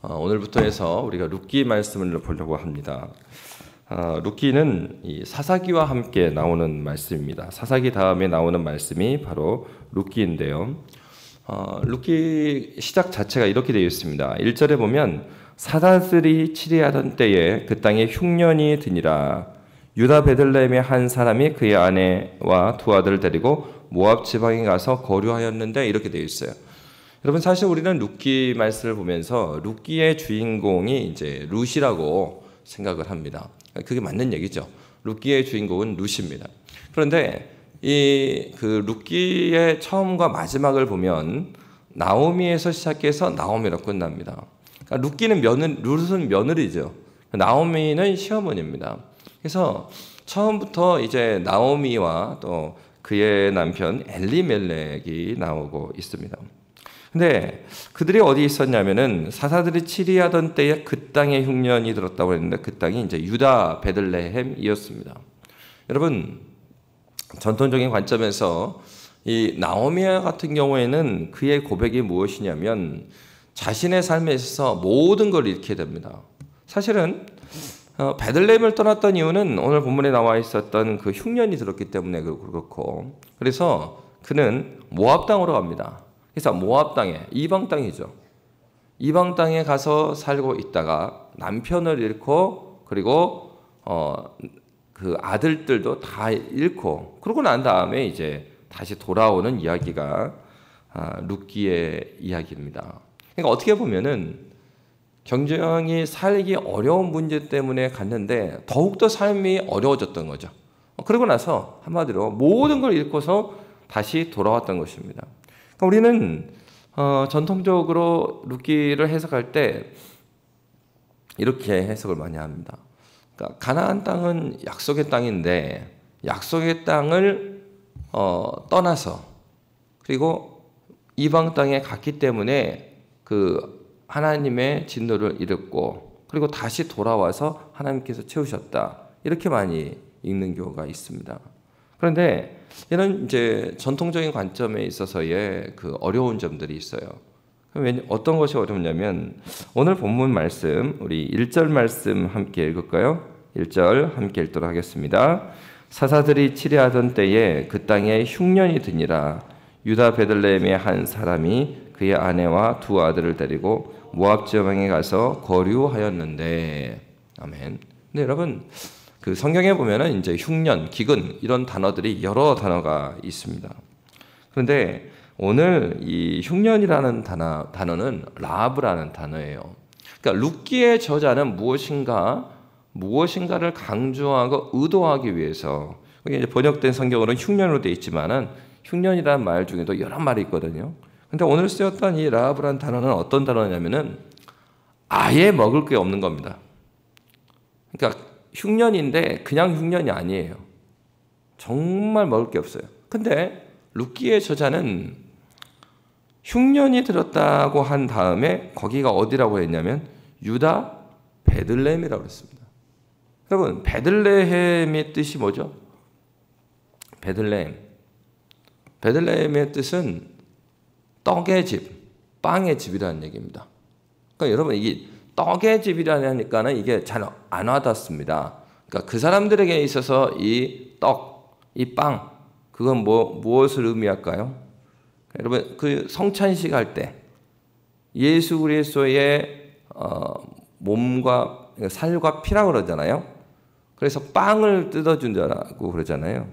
오늘부터 해서 우리가 룻기 말씀을 보려고 합니다. 룻기는 이 사사기와 함께 나오는 말씀입니다. 사사기 다음에 나오는 말씀이 바로 룻기인데요. 룻기 시작 자체가 이렇게 되어 있습니다. 1절에 보면 사사들이 치리하던 때에 그 땅에 흉년이 드니라. 유다 베들레헴의 한 사람이 그의 아내와 두 아들을 데리고 모압 지방에 가서 거류하였는데, 이렇게 되어 있어요. 여러분, 사실 우리는 룻기 말씀을 보면서 룻기의 주인공이 이제 룻이라고 생각을 합니다. 그게 맞는 얘기죠. 룻기의 주인공은 룻입니다. 그런데 그 룻기의 처음과 마지막을 보면 나오미에서 시작해서 나오미로 끝납니다. 그러니까 룻은 며느리죠. 나오미는 시어머니입니다. 그래서 처음부터 이제 나오미와 또 그의 남편 엘리멜렉이 나오고 있습니다. 근데 그들이 어디 있었냐면은 사사들이 치리하던 때에 그 땅에 흉년이 들었다고 했는데, 그 땅이 이제 유다 베들레헴이었습니다. 여러분, 전통적인 관점에서 이 나오미 같은 경우에는 그의 고백이 무엇이냐면 자신의 삶에 있어서 모든 걸 잃게 됩니다. 사실은 베들레헴을 떠났던 이유는 오늘 본문에 나와 있었던 그 흉년이 들었기 때문에 그렇고, 그래서 그는 모압 땅으로 갑니다. 그래서 모압 땅에, 이방 땅이죠. 이방 땅에 가서 살고 있다가 남편을 잃고, 그리고 그 아들들도 다 잃고, 그러고 난 다음에 이제 다시 돌아오는 이야기가 룻기의 이야기입니다. 그러니까 어떻게 보면은 굉장히 살기 어려운 문제 때문에 갔는데 더욱더 삶이 어려워졌던 거죠. 그러고 나서 한마디로 모든 걸 잃고서 다시 돌아왔던 것입니다. 그러니까 우리는 전통적으로 룻기를 해석할 때 이렇게 해석을 많이 합니다. 그러니까 가나안 땅은 약속의 땅인데, 약속의 땅을 떠나서 그리고 이방 땅에 갔기 때문에 그 하나님의 진노를 잃었고, 그리고 다시 돌아와서 하나님께서 채우셨다, 이렇게 많이 읽는 경우가 있습니다. 그런데 이런 이제 전통적인 관점에 있어서의 그 어려운 점들이 있어요. 어떤 것이 어렵냐면, 오늘 본문 말씀, 우리 1절 말씀 함께 읽을까요? 1절 함께 읽도록 하겠습니다. 사사들이 치리하던 때에 그 땅에 흉년이 드니라. 유다 베들레헴의 한 사람이 그의 아내와 두 아들을 데리고 모압 지방에 가서 거류하였는데. 아멘. 근데 여러분, 그 성경에 보면은 이제 흉년, 기근, 이런 단어들이 여러 단어가 있습니다. 그런데 오늘 이 흉년이라는 단어는 라합이라는 단어예요. 그러니까 룻기의 저자는 무엇인가를 강조하고 의도하기 위해서, 이게 번역된 성경으로는 흉년으로 되어 있지만은 흉년이라는 말 중에도 여러 말이 있거든요. 근데 오늘 쓰였던 이 라합이라는 단어는 어떤 단어냐면은 아예 먹을 게 없는 겁니다. 그러니까 흉년인데 그냥 흉년이 아니에요. 정말 먹을 게 없어요. 근데 룻기의 저자는 흉년이 들었다고 한 다음에 거기가 어디라고 했냐면 유다 베들레헴이라고 했습니다. 여러분, 베들레헴의 뜻이 뭐죠? 베들레헴의 뜻은 떡의 집, 빵의 집이라는 얘기입니다. 그러니까 여러분, 이게 떡의 집이라니까는 이게 잘 안 와닿습니다. 그러니까 그 사람들에게 있어서 이 떡, 이 빵, 그건 무엇을 의미할까요? 여러분, 그 성찬식 할 때 예수 그리스도의 몸과 살과 피라고 그러잖아요. 그래서 빵을 뜯어준다고 그러잖아요.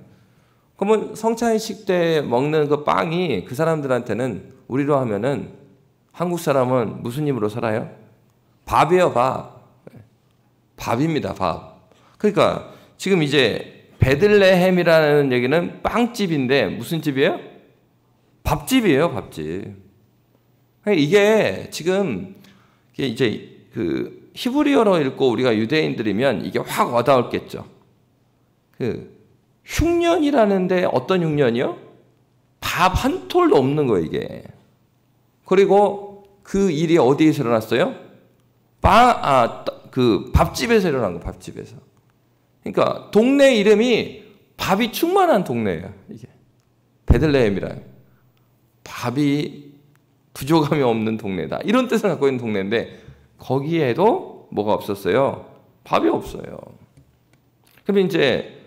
그러면 성찬식 때 먹는 그 빵이 그 사람들한테는, 우리로 하면은 한국 사람은 무슨 힘으로 살아요? 밥이에요, 밥. 밥입니다, 밥. 그러니까 지금 이제 베들레헴이라는 얘기는 빵집인데 무슨 집이에요? 밥집이에요, 밥집. 이게 지금 이제 그 히브리어로 읽고 우리가 유대인들이면 이게 확 와닿았겠죠. 그 흉년이라는데 어떤 흉년이요? 밥 한 톨도 없는 거예요, 이게. 그리고 그 일이 어디에서 일어났어요? 그 밥집에서 일어난 거, 밥집에서. 그러니까 동네 이름이 밥이 충만한 동네예요, 이게. 베들레헴이라요. 밥이 부족함이 없는 동네다, 이런 뜻을 갖고 있는 동네인데, 거기에도 뭐가 없었어요? 밥이 없어요. 그럼 이제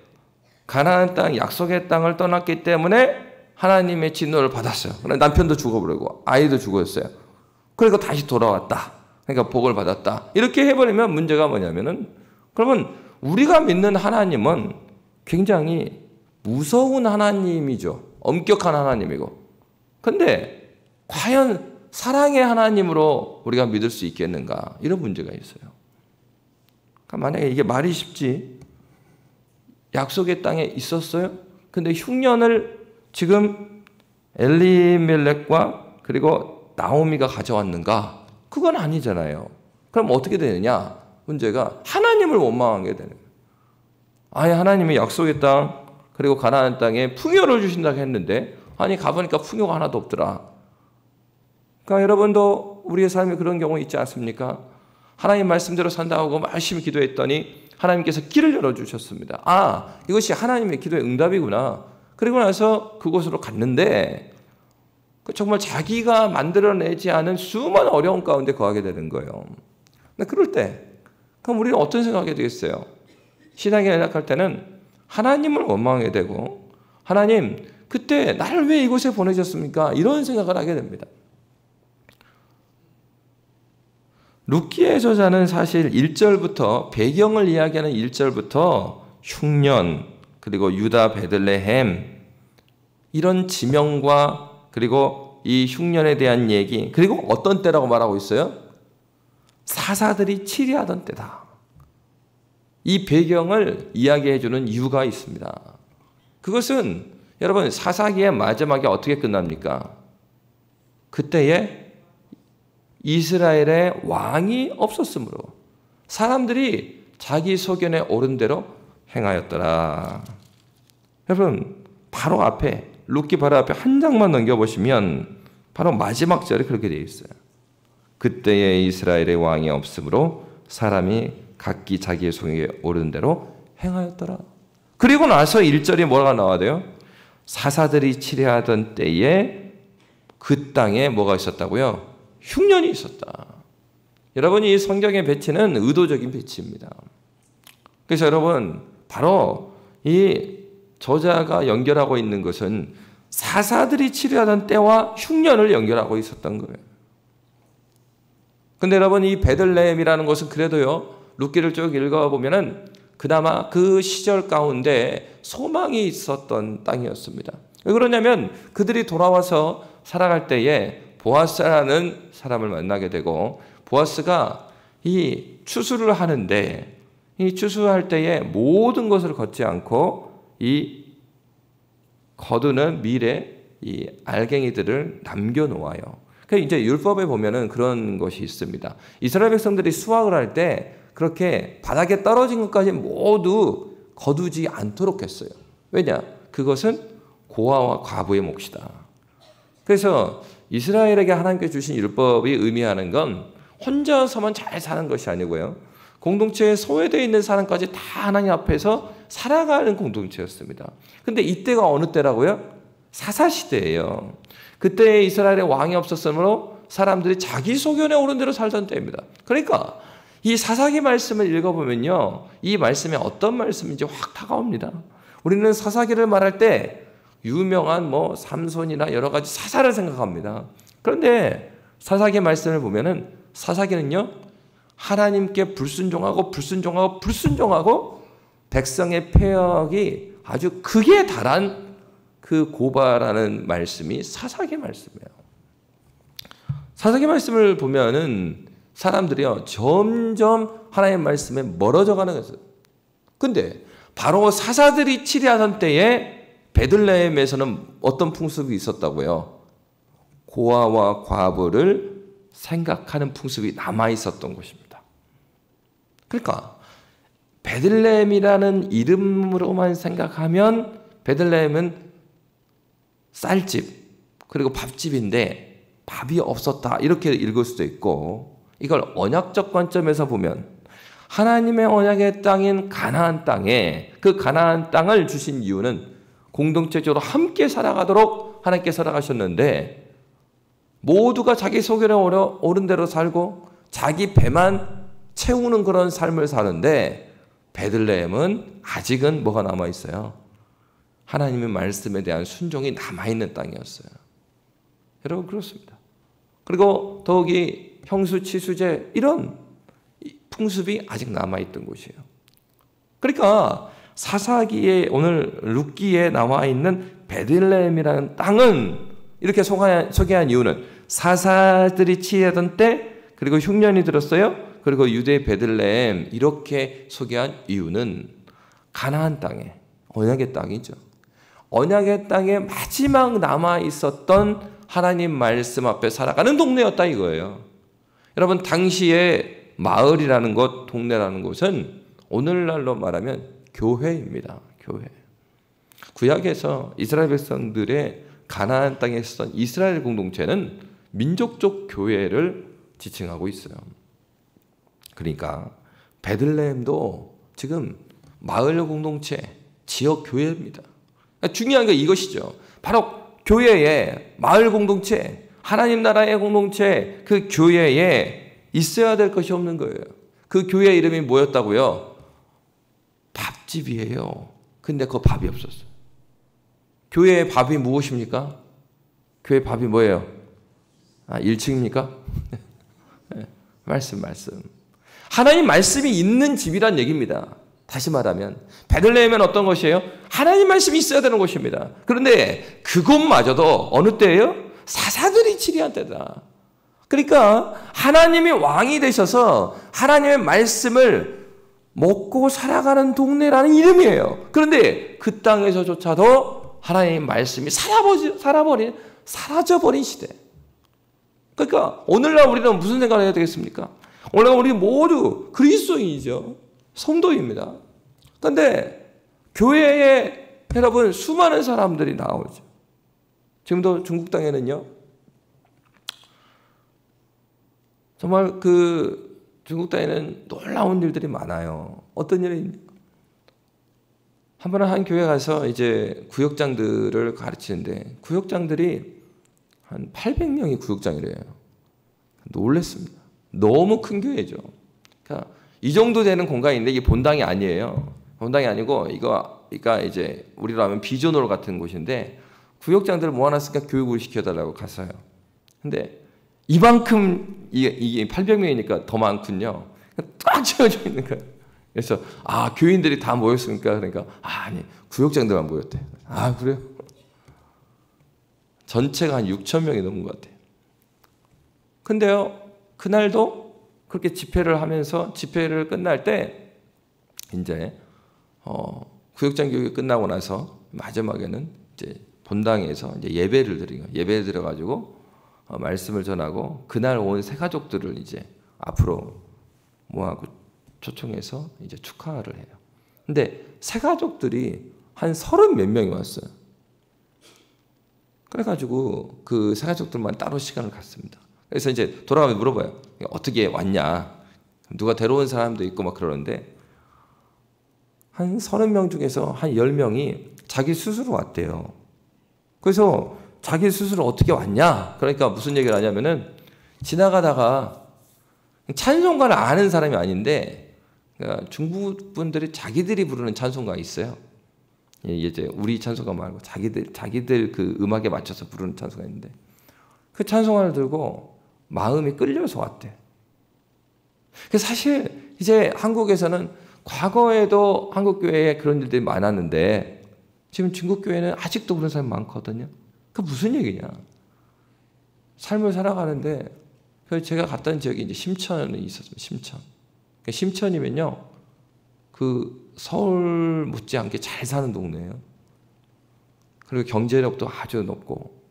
가나안 땅, 약속의 땅을 떠났기 때문에 하나님의 진노를 받았어요. 그런데 남편도 죽어버리고 아이도 죽었어요. 그리고 다시 돌아왔다. 그러니까 복을 받았다. 이렇게 해버리면 문제가 뭐냐면은, 그러면 우리가 믿는 하나님은 굉장히 무서운 하나님이죠. 엄격한 하나님이고. 근데 과연 사랑의 하나님으로 우리가 믿을 수 있겠는가? 이런 문제가 있어요. 그러니까 만약에 이게 말이 쉽지, 약속의 땅에 있었어요? 근데 흉년을 지금 엘리멜렉과 그리고 나오미가 가져왔는가? 그건 아니잖아요. 그럼 어떻게 되느냐? 문제가 하나님을 원망하게 되는 거예요. 아예 하나님이 약속의 땅 그리고 가나안 땅에 풍요를 주신다고 했는데, 아니 가보니까 풍요가 하나도 없더라. 그러니까 여러분도 우리의 삶에 그런 경우 있지 않습니까? 하나님 말씀대로 산다고 열심히 기도했더니 하나님께서 길을 열어주셨습니다. 아, 이것이 하나님의 기도의 응답이구나. 그리고 나서 그곳으로 갔는데 정말 자기가 만들어내지 않은 수많은 어려움 가운데 거하게 되는 거예요. 근데 그럴 때 그럼 우리는 어떤 생각이 되겠어요? 신앙에 연약할 때는 하나님을 원망하게 되고, 하나님 그때 나를 왜 이곳에 보내셨습니까? 이런 생각을 하게 됩니다. 룻기의 저자는 사실 1절부터, 배경을 이야기하는 1절부터 흉년, 그리고 유다 베들레헴, 이런 지명과 그리고 이 흉년에 대한 얘기, 그리고 어떤 때라고 말하고 있어요? 사사들이 치리하던 때다. 이 배경을 이야기해 주는 이유가 있습니다. 그것은 여러분, 사사기의 마지막에 어떻게 끝납니까? 그때에 이스라엘의 왕이 없었으므로 사람들이 자기 소견에 옳은 대로 행하였더라. 여러분, 바로 앞에, 룻기 바로 앞에 한 장만 넘겨보시면 바로 마지막 절에 그렇게 되어 있어요. 그때에 이스라엘의 왕이 없으므로 사람이 각기 자기의 소견에 옳은 대로 행하였더라. 그리고 나서 1절이 뭐가 나와야 돼요? 사사들이 치리하던 때에 그 땅에 뭐가 있었다고요? 흉년이 있었다. 여러분, 이 성경의 배치는 의도적인 배치입니다. 그래서 여러분, 바로 이 저자가 연결하고 있는 것은 사사들이 치료하던 때와 흉년을 연결하고 있었던 거예요. 근데 여러분, 이 베들레헴이라는 것은 그래도요, 룻기를 쭉 읽어보면은 그나마 그 시절 가운데 소망이 있었던 땅이었습니다. 왜 그러냐면 그들이 돌아와서 살아갈 때에 보아스라는 사람을 만나게 되고, 보아스가 이 추수를 하는데, 이 추수할 때에 모든 것을 걷지 않고 이 거두는 밀에 이 알갱이들을 남겨놓아요. 그러니까 이제 율법에 보면은 그런 것이 있습니다. 이스라엘 백성들이 수확을 할 때 그렇게 바닥에 떨어진 것까지 모두 거두지 않도록 했어요. 왜냐? 그것은 고아와 과부의 몫이다. 그래서 이스라엘에게 하나님께 주신 율법이 의미하는 건 혼자서만 잘 사는 것이 아니고요, 공동체에 소외되어 있는 사람까지 다 하나님 앞에서 살아가는 공동체였습니다. 근데 이때가 어느 때라고요? 사사시대예요. 그때 이스라엘의 왕이 없었으므로 사람들이 자기 소견에 오른 대로 살던 때입니다. 그러니까 이 사사기 말씀을 읽어보면요, 이 말씀이 어떤 말씀인지 확 다가옵니다. 우리는 사사기를 말할 때 유명한 삼손이나 여러 가지 사사를 생각합니다. 그런데 사사기 말씀을 보면은 사사기는요, 하나님께 불순종하고 백성의 폐역이 아주 극에 달한 그 고발하는 말씀이 사사기 말씀이에요. 사사기 말씀을 보면은 사람들이요, 점점 하나님의 말씀에 멀어져 가는 거예요. 근데 바로 사사들이 치리하던 때에 베들레헴에서는 어떤 풍습이 있었다고요? 고아와 과부를 생각하는 풍습이 남아 있었던 것입니다. 그러니까 베들레헴이라는 이름으로만 생각하면 베들레헴은 쌀집 그리고 밥집인데 밥이 없었다, 이렇게 읽을 수도 있고, 이걸 언약적 관점에서 보면 하나님의 언약의 땅인 가나안 땅에, 그 가나안 땅을 주신 이유는 공동체적으로 함께 살아가도록 하나님께 살아가셨는데, 모두가 자기 소견에 옳은 대로 살고 자기 배만 채우는 그런 삶을 사는데 베들레헴은 아직은 뭐가 남아있어요? 하나님의 말씀에 대한 순종이 남아있는 땅이었어요. 여러분 그렇습니다. 그리고 더욱이 형수, 치수제 이런 풍습이 아직 남아있던 곳이에요. 그러니까 사사기에 오늘 룻기에 나와 있는 베들레헴이라는 땅은 이렇게 소개한 이유는 사사들이 치하던 때 그리고 흉년이 들었어요. 그리고 유대 베들레헴 이렇게 소개한 이유는 가나안 땅에 언약의 땅이죠. 언약의 땅에 마지막 남아 있었던 하나님 말씀 앞에 살아가는 동네였다 이거예요. 여러분 당시에 마을이라는 곳, 동네라는 곳은 오늘날로 말하면 교회입니다. 교회. 구약에서 이스라엘 백성들의 가나안 땅에 있었던 이스라엘 공동체는 민족적 교회를 지칭하고 있어요. 그러니까 베들레헴도 지금 마을 공동체, 지역 교회입니다. 중요한 게 이것이죠. 바로 교회에 마을 공동체, 하나님 나라의 공동체, 그 교회에 있어야 될 것이 없는 거예요. 그 교회 이름이 뭐였다고요? 밥집이에요. 근데 그 밥이 없었어요. 교회의 밥이 무엇입니까? 교회 밥이 뭐예요? 1층입니까? 말씀. 하나님 말씀이 있는 집이란 얘기입니다. 다시 말하면 베들레헴은 어떤 것이에요? 하나님 말씀이 있어야 되는 곳입니다. 그런데 그곳마저도 어느 때예요? 사사들이 치리한 때다. 그러니까 하나님이 왕이 되셔서 하나님의 말씀을 먹고 살아가는 동네라는 이름이에요. 그런데 그 땅에서조차도 하나님의 말씀이 사라져버린 시대. 그러니까 오늘날 우리는 무슨 생각을 해야 되겠습니까? 오늘날 우리 모두 그리스도인이죠. 성도입니다. 그런데 교회에 여러분 수많은 사람들이 나오죠. 지금도 중국 땅에는요. 정말 그 중국 땅에는 놀라운 일들이 많아요. 어떤 일입니까? 한 번은 한 교회 가서 이제 구역장들을 가르치는데 구역장들이 한 800명이 구역장이래요. 놀랬습니다. 너무 큰 교회죠. 그러니까 이 정도 되는 공간인데 이게 본당이 아니에요. 본당이 아니고 이거 이제 우리로 하면 비전홀 같은 곳인데 구역장들을 모아놨으니까 교육을 시켜달라고 갔어요. 근데 이만큼 이게 800명이니까 더 많군요. 꽉 채워져 있는 거예요. 그래서 교인들이 다 모였습니까? 그러니까 아니 구역장들만 모였대. 그래요? 전체가 한 6천 명이 넘은 것 같아요. 근데요 그날도 그렇게 집회를 하면서 집회를 끝날 때 이제 구역장 교육이 끝나고 나서 마지막에는 이제 본당에서 이제 예배를 드리고 예배 드려가지고 말씀을 전하고 그날 온 새 가족들을 이제 앞으로 모아고 초청해서 이제 축하를 해요. 근데 새 가족들이 한 30 몇 명이 왔어요. 그래가지고 그 새 가족들만 따로 시간을 갖습니다. 그래서 이제 돌아가면 물어봐요. 어떻게 왔냐? 누가 데려온 사람도 있고 막 그러는데 한 30명 중에서 한 10명이 자기 스스로 왔대요. 그래서 자기 스스로 어떻게 왔냐? 그러니까 무슨 얘기를 하냐면은 지나가다가 찬송가를 아는 사람이 아닌데 그러니까 중국 분들이 자기들이 부르는 찬송가 있어요. 이제 우리 찬송가 말고 자기들 그 음악에 맞춰서 부르는 찬송가 있는데 그 찬송가를 들고 마음이 끌려서 왔대. 사실 이제 한국에서는 과거에도 한국 교회에 그런 일들이 많았는데 지금 중국 교회는 아직도 그런 사람이 많거든요. 그 무슨 얘기냐? 삶을 살아가는데 제가 갔던 지역이 이제 심천이 있었습니다. 심천. 심천이면요, 그 서울 못지않게 잘 사는 동네예요. 그리고 경제력도 아주 높고.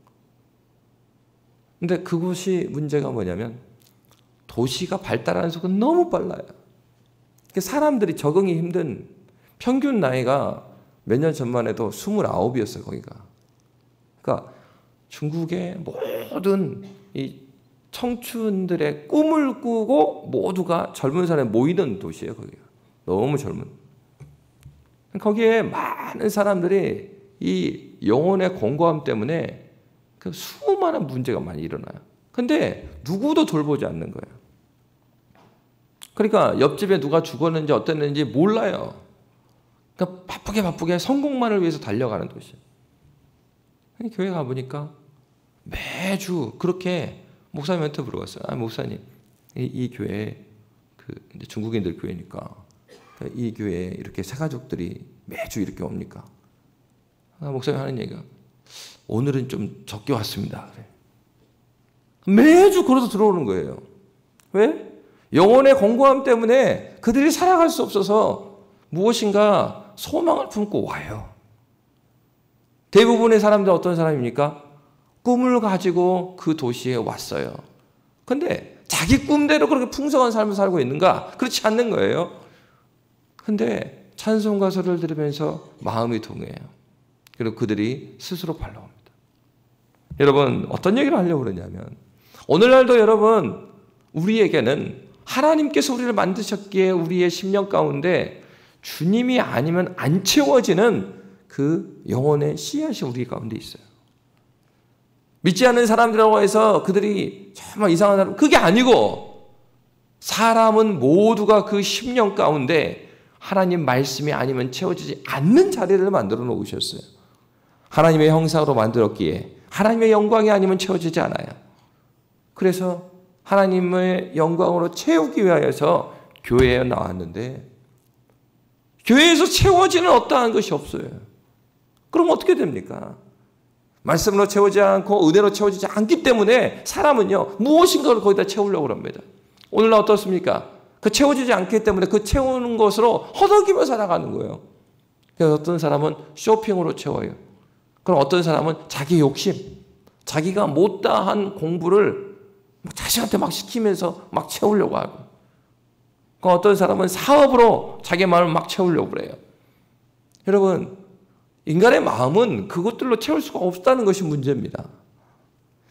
근데 그곳이 문제가 뭐냐면 도시가 발달하는 속도가 너무 빨라요. 사람들이 적응이 힘든 평균 나이가 몇 년 전만 해도 29이었어요, 거기가. 그러니까 중국의 모든 이 청춘들의 꿈을 꾸고 모두가 젊은 사람이 모이는 도시예요, 거기가. 너무 젊은. 거기에 많은 사람들이 이 영혼의 공고함 때문에 그 수많은 문제가 많이 일어나요. 근데 누구도 돌보지 않는 거예요. 그러니까 옆집에 누가 죽었는지 어땠는지 몰라요. 그러니까 바쁘게 성공만을 위해서 달려가는 도시예요. 교회 가보니까 매주 그렇게 목사님한테 물어봤어요. 아, 목사님, 이 교회, 이제 중국인들 교회니까 이 교회에 이렇게 새가족들이 매주 이렇게 옵니까? 아, 목사님 하는 얘기가 오늘은 좀 적게 왔습니다. 그래. 매주 걸어서 들어오는 거예요. 왜? 영혼의 공고함 때문에 그들이 살아갈 수 없어서 무엇인가 소망을 품고 와요. 대부분의 사람들 어떤 사람입니까? 꿈을 가지고 그 도시에 왔어요. 근데 자기 꿈대로 그렇게 풍성한 삶을 살고 있는가? 그렇지 않는 거예요. 근데 찬송가 소리를 들으면서 마음이 동해요. 그리고 그들이 스스로 발라옵니다. 여러분, 어떤 얘기를 하려고 그러냐면 오늘날도 여러분, 우리에게는 하나님께서 우리를 만드셨기에 우리의 심령 가운데 주님이 아니면 안 채워지는 그 영혼의 씨앗이 우리 가운데 있어요. 믿지 않는 사람들이라고 해서 그들이 정말 이상한 사람, 그게 아니고 사람은 모두가 그 심령 가운데 하나님 말씀이 아니면 채워지지 않는 자리를 만들어 놓으셨어요. 하나님의 형상으로 만들었기에 하나님의 영광이 아니면 채워지지 않아요. 그래서 하나님의 영광으로 채우기 위하여서 교회에 나왔는데 교회에서 채워지는 어떠한 것이 없어요. 그럼 어떻게 됩니까? 말씀으로 채우지 않고 은혜로 채워지지 않기 때문에 사람은요 무엇인가를 거기다 채우려고 합니다. 오늘날 어떻습니까? 그 채워지지 않기 때문에 그 채우는 것으로 허덕이며 살아가는 거예요. 그래서 어떤 사람은 쇼핑으로 채워요. 그럼 어떤 사람은 자기 욕심, 자기가 못다한 공부를 자식한테 막 시키면서 막 채우려고 하고, 그럼 어떤 사람은 사업으로 자기 마음을 막 채우려고 그래요. 여러분, 인간의 마음은 그것들로 채울 수가 없다는 것이 문제입니다.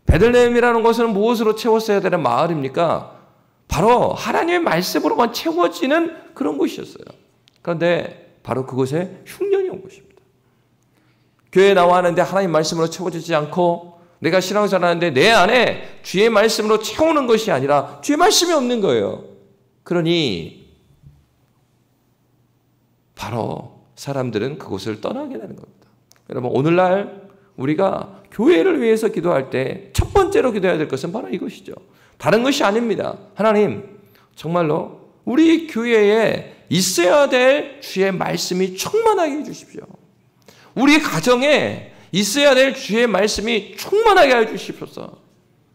베들레헴이라는 것은 무엇으로 채웠어야 되는 마을입니까? 바로 하나님의 말씀으로만 채워지는 그런 곳이었어요. 그런데 바로 그곳에 흉년이 온 것입니다. 교회에 나왔는데 하나님 말씀으로 채워지지 않고 내가 신앙생활하는데 내 안에 주의 말씀으로 채우는 것이 아니라 주의 말씀이 없는 거예요. 그러니 바로 사람들은 그곳을 떠나게 되는 겁니다. 여러분, 오늘날 우리가 교회를 위해서 기도할 때 첫 번째로 기도해야 될 것은 바로 이것이죠. 다른 것이 아닙니다. 하나님, 정말로 우리 교회에 있어야 될 주의 말씀이 충만하게 해주십시오. 우리 가정에 있어야 될 주의 말씀이 충만하게 해주십시오.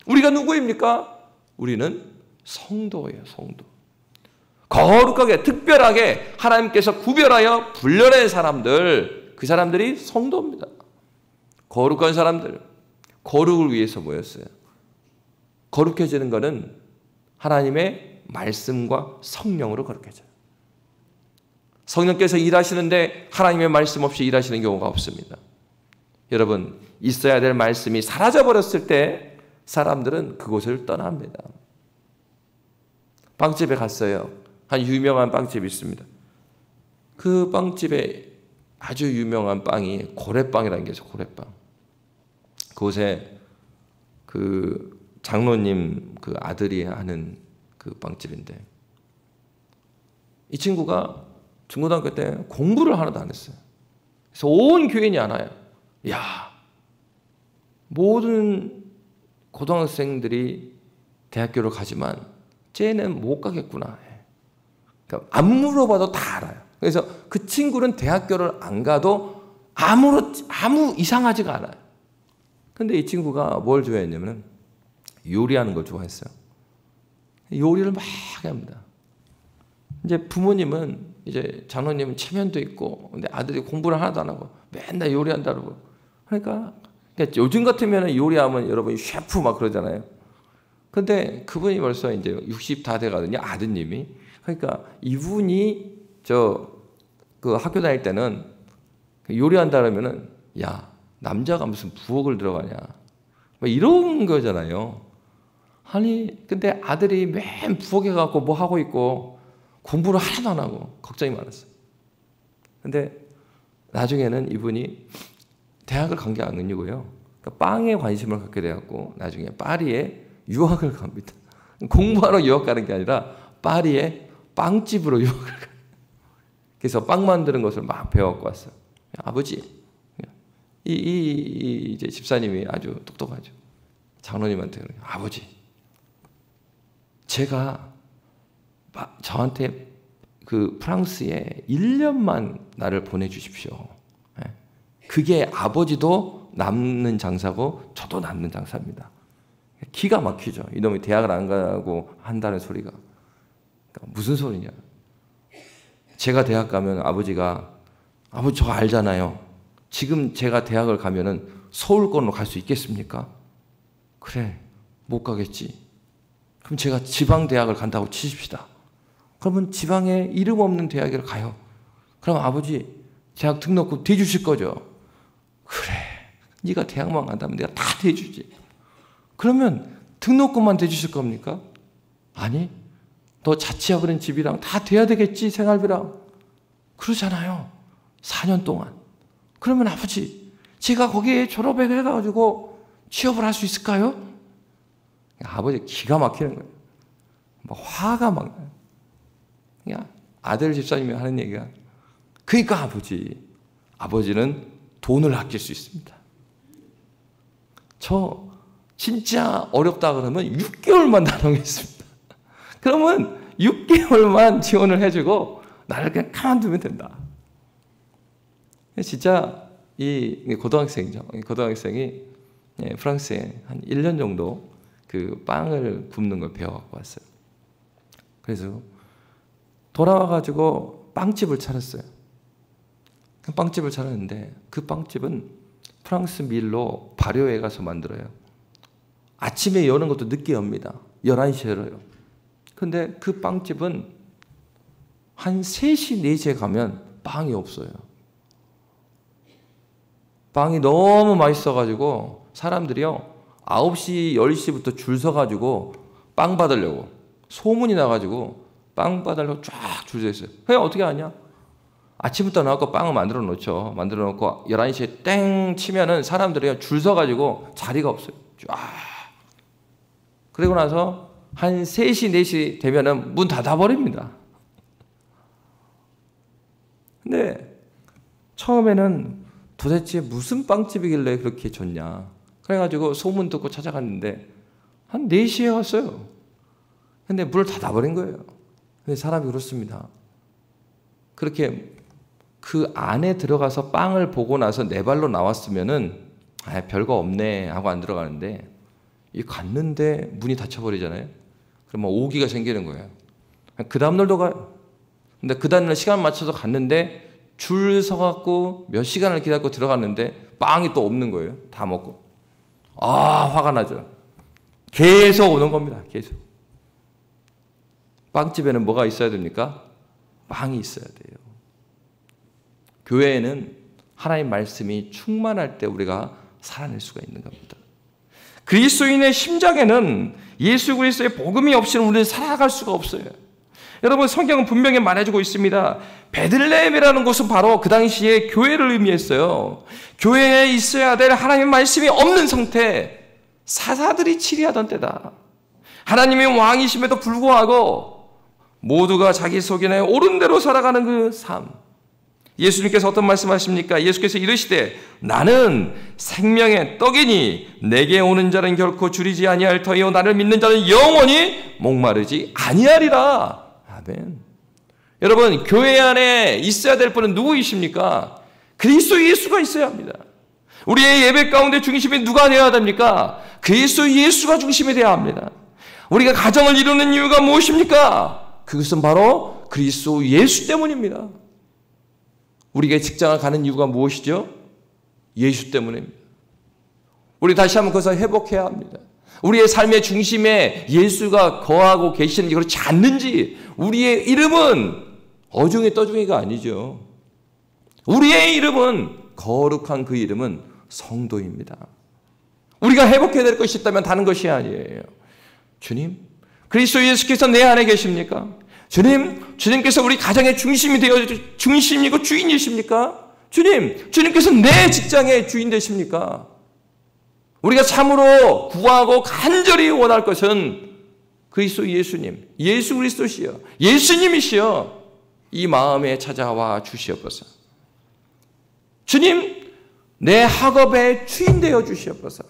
우리가 누구입니까? 우리는 성도예요. 성도. 거룩하게 특별하게 하나님께서 구별하여 불려낸 사람들, 그 사람들이 성도입니다. 거룩한 사람들, 거룩을 위해서 모였어요. 거룩해지는 것은 하나님의 말씀과 성령으로 거룩해져요. 성령께서 일하시는데 하나님의 말씀 없이 일하시는 경우가 없습니다. 여러분, 있어야 될 말씀이 사라져버렸을 때 사람들은 그곳을 떠납니다. 빵집에 갔어요. 한 유명한 빵집이 있습니다. 그 빵집에 아주 유명한 빵이 고래빵이라는 게 있어요. 고래빵. 그곳에 그 장로님 그 아들이 하는 그 빵집인데 이 친구가 중고등학교 때 공부를 하나도 안 했어요. 그래서 온 교인이 알아요. 야, 모든 고등학생들이 대학교를 가지만 쟤는 못 가겠구나. 그러니까 안 물어봐도 다 알아요. 그래서 그 친구는 대학교를 안 가도 아무 이상하지가 않아요. 근데 이 친구가 뭘 좋아했냐면 요리하는 걸 좋아했어요. 요리를 막 합니다. 이제 부모님은 이제 장로님은 체면도 있고 근데 아들이 공부를 하나도 안 하고 맨날 요리한다고. 그러니까 요즘 같으면 요리하면 여러분 셰프 막 그러잖아요. 근데 그분이 벌써 이제 60 다 돼가거든요. 아드님이. 그러니까 이분이 그 학교 다닐 때는 요리한다 그러면은 야, 남자가 무슨 부엌을 들어가냐. 뭐 이런 거잖아요. 아니, 근데 아들이 맨 부엌에 가고 뭐 하고 있고 공부를 하나도 안 하고 걱정이 많았어요. 근데 나중에는 이분이 대학을 간 게 아니고요. 그러니까 빵에 관심을 갖게 되었고 나중에 파리에 유학을 갑니다. 공부하러 유학 가는 게 아니라 파리에 빵집으로 유학을 가요. 그래서 빵 만드는 것을 막 배워갖고 왔어요. 아버지, 이제 집사님이 아주 똑똑하죠. 장로님한테 아버지, 제가 저한테 그 프랑스에 1년만 나를 보내주십시오. 그게 아버지도 남는 장사고 저도 남는 장사입니다. 기가 막히죠. 이놈이 대학을 안 가고 한다는 소리가. 그러니까 무슨 소리냐. 제가 대학 가면 아버지가 아버지 저 알잖아요. 지금 제가 대학을 가면은 서울권으로 갈 수 있겠습니까? 그래, 못 가겠지. 그럼 제가 지방 대학을 간다고 치십시다. 그러면 지방에 이름 없는 대학을 가요. 그럼 아버지 대학 등록금 대주실 거죠? 그래, 네가 대학만 간다면 내가 다 대주지. 그러면 등록금만 대주실 겁니까? 아니, 너 자취하고는 집이랑 다 돼야 되겠지, 생활비랑. 그러잖아요. 4년 동안. 그러면 아버지, 제가 거기에 졸업을 해가지고 취업을 할 수 있을까요? 아버지 기가 막히는 거예요. 막 화가 막 나요. 그냥 아들 집사님이 하는 얘기가, 그러니까 아버지는 돈을 아낄 수 있습니다. 저 진짜 어렵다 그러면 6개월만 나눠겠습니다. 그러면 6개월만 지원을 해주고 나를 그냥 가만두면 된다. 진짜 이 고등학생이죠. 고등학생이 프랑스에 한 1년 정도 그 빵을 굽는 걸 배워갖고 왔어요. 그래서 돌아와가지고 빵집을 차렸어요. 빵집을 차렸는데 그 빵집은 프랑스 밀로 발효해 가서 만들어요. 아침에 여는 것도 늦게 엽니다. 11시에 열어요. 근데 그 빵집은 한 3시, 4시에 가면 빵이 없어요. 빵이 너무 맛있어가지고 사람들이요 9시, 10시부터 줄 서가지고 빵 받으려고 소문이 나가지고 빵 받으려고 쫙 줄 서 있어요. 그냥 어떻게 하냐? 아침부터 나와서 빵을 만들어 놓죠. 만들어 놓고 11시에 땡 치면은 사람들이 줄 서가지고 자리가 없어요. 쫙. 그리고 나서 한 3시, 4시 되면은 문 닫아버립니다. 근데 처음에는 도대체 무슨 빵집이길래 그렇게 좋냐. 그래가지고 소문 듣고 찾아갔는데 한 4시에 왔어요. 근데 문을 닫아버린 거예요. 근데 사람이 그렇습니다. 그렇게 그 안에 들어가서 빵을 보고 나서 네 발로 나왔으면은 별거 없네 하고 안 들어가는데 이 갔는데 문이 닫혀버리잖아요. 그러면 오기가 생기는 거예요. 그 다음날도 가요. 근데 그 다음날 시간 맞춰서 갔는데 줄 서갖고 몇 시간을 기다리고 들어갔는데 빵이 또 없는 거예요. 다 먹고. 화가 나죠. 계속 오는 겁니다. 계속. 빵집에는 뭐가 있어야 됩니까? 빵이 있어야 돼요. 교회에는 하나님 말씀이 충만할 때 우리가 살아낼 수가 있는 겁니다. 그리스도인의 심장에는 예수 그리스도의 복음이 없이는 우리는 살아갈 수가 없어요. 여러분 성경은 분명히 말해주고 있습니다. 베들레헴이라는 곳은 바로 그 당시에 교회를 의미했어요. 교회에 있어야 될 하나님의 말씀이 없는 상태, 사사들이 치리하던 때다. 하나님의 왕이심에도 불구하고 모두가 자기 속에 옳은 대로 살아가는 그 삶. 예수님께서 어떤 말씀하십니까? 예수께서 이르시되 나는 생명의 떡이니 내게 오는 자는 결코 줄이지 아니할 터이요 나를 믿는 자는 영원히 목마르지 아니하리라. 아멘. 여러분 교회 안에 있어야 될 분은 누구이십니까? 그리스도 예수가 있어야 합니다. 우리의 예배 가운데 중심이 누가 되어야 됩니까? 그리스도 예수가 중심이 되어야 합니다. 우리가 가정을 이루는 이유가 무엇입니까? 그것은 바로 그리스도 예수 때문입니다. 우리가 직장을 가는 이유가 무엇이죠? 예수 때문입니다. 우리 다시 한번 그것을 회복해야 합니다. 우리의 삶의 중심에 예수가 거하고 계시는지 그렇지 않는지. 우리의 이름은 어중이 떠중이가 아니죠. 우리의 이름은 거룩한 그 이름은 성도입니다. 우리가 회복해야 될 것이 있다면 다른 것이 아니에요. 주님, 그리스도 예수께서 내 안에 계십니까? 주님께서 우리 가정의 중심이 되어 중심이고 주인이십니까? 주님께서 내 직장의 주인 되십니까? 우리가 참으로 구하고 간절히 원할 것은 그리스도 예수님, 예수 그리스도시여, 예수님이시여 이 마음에 찾아와 주시옵소서. 주님, 내 학업의 주인 되어 주시옵소서.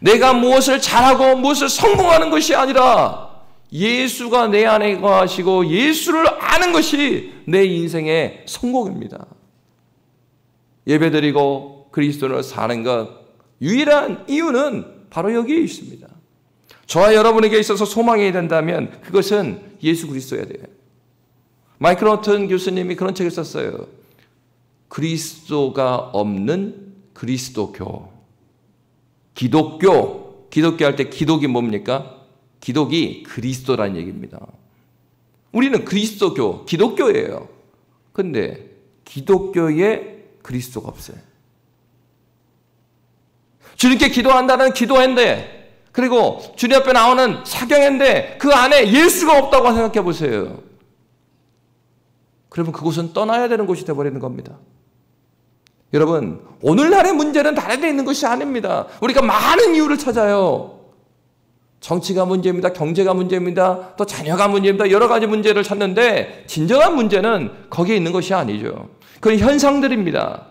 내가 무엇을 잘하고 무엇을 성공하는 것이 아니라 예수가 내 안에 거하시고 예수를 아는 것이 내 인생의 성공입니다. 예배드리고 그리스도를 사는 것 유일한 이유는 바로 여기에 있습니다. 저와 여러분에게 있어서 소망이 된다면 그것은 예수 그리스도여야 돼요. 마이클 호튼 교수님이 그런 책을 썼어요. 그리스도가 없는 그리스도교. 기독교 할 때 기독이 뭡니까? 기독이 그리스도라는 얘기입니다. 우리는 그리스도교, 기독교예요. 그런데 기독교에 그리스도가 없어요. 주님께 기도한다는 기도회인데, 그리고 주님 앞에 나오는 사경회인데 그 안에 예수가 없다고 생각해 보세요. 그러면 그곳은 떠나야 되는 곳이 되어버리는 겁니다. 여러분, 오늘날의 문제는 다른 데 있는 것이 아닙니다. 우리가 많은 이유를 찾아요. 정치가 문제입니다. 경제가 문제입니다. 또 자녀가 문제입니다. 여러 가지 문제를 찾는데 진정한 문제는 거기에 있는 것이 아니죠. 그건 현상들입니다.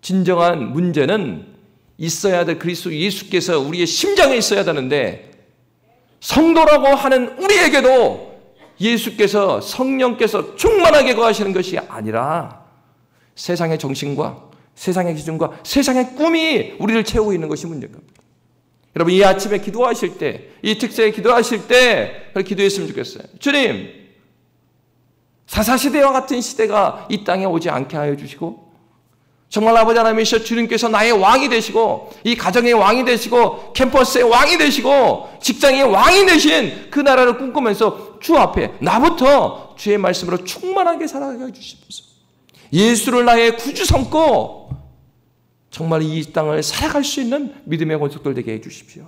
진정한 문제는 있어야 될 그리스도 예수께서 우리의 심장에 있어야 되는데, 성도라고 하는 우리에게도 예수께서, 성령께서 충만하게 거하시는 것이 아니라 세상의 정신과 세상의 기준과 세상의 꿈이 우리를 채우고 있는 것이 문제인 겁니다. 여러분, 이 아침에 기도하실 때, 이 특세에 기도하실 때 기도했으면 좋겠어요. 주님, 사사시대와 같은 시대가 이 땅에 오지 않게 하여 주시고, 정말 아버지 하나님이시여 주님께서 나의 왕이 되시고, 이 가정의 왕이 되시고, 캠퍼스의 왕이 되시고, 직장의 왕이 되신 그 나라를 꿈꾸면서 주 앞에 나부터 주의 말씀으로 충만하게 살아가게 해주시옵소서. 예수를 나의 구주 삼고 정말 이 땅을 살아갈 수 있는 믿음의 권속들 되게 해주십시오.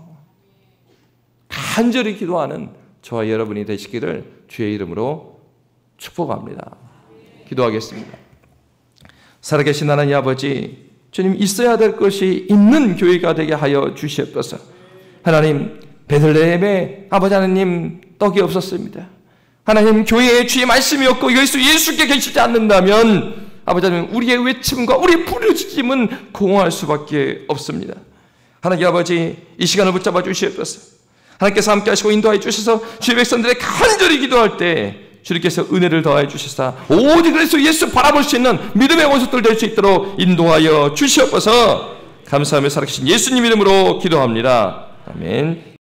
간절히 기도하는 저와 여러분이 되시기를 주의 이름으로 축복합니다. 기도하겠습니다. 살아계신 하나님 아버지, 주님, 있어야 될 것이 있는 교회가 되게 하여 주시옵소서. 하나님, 베들레헴에 아버지 하나님 떡이 없었습니다. 하나님, 교회에 주의 말씀이 없고 예수께 계시지 않는다면 아버지 하나님, 우리의 외침과 우리의 부르짖음은 공허할 수밖에 없습니다. 하나님 아버지, 이 시간을 붙잡아 주시옵소서. 하나님께서 함께 하시고 인도하여 주셔서 주의 백성들의 간절히 기도할 때 주님께서 은혜를 더하여 주시사 오직 그래서 예수 바라볼 수 있는 믿음의 원수들 될 수 있도록 인도하여 주시옵소서. 감사하며 살아계신 예수님 이름으로 기도합니다. 아멘.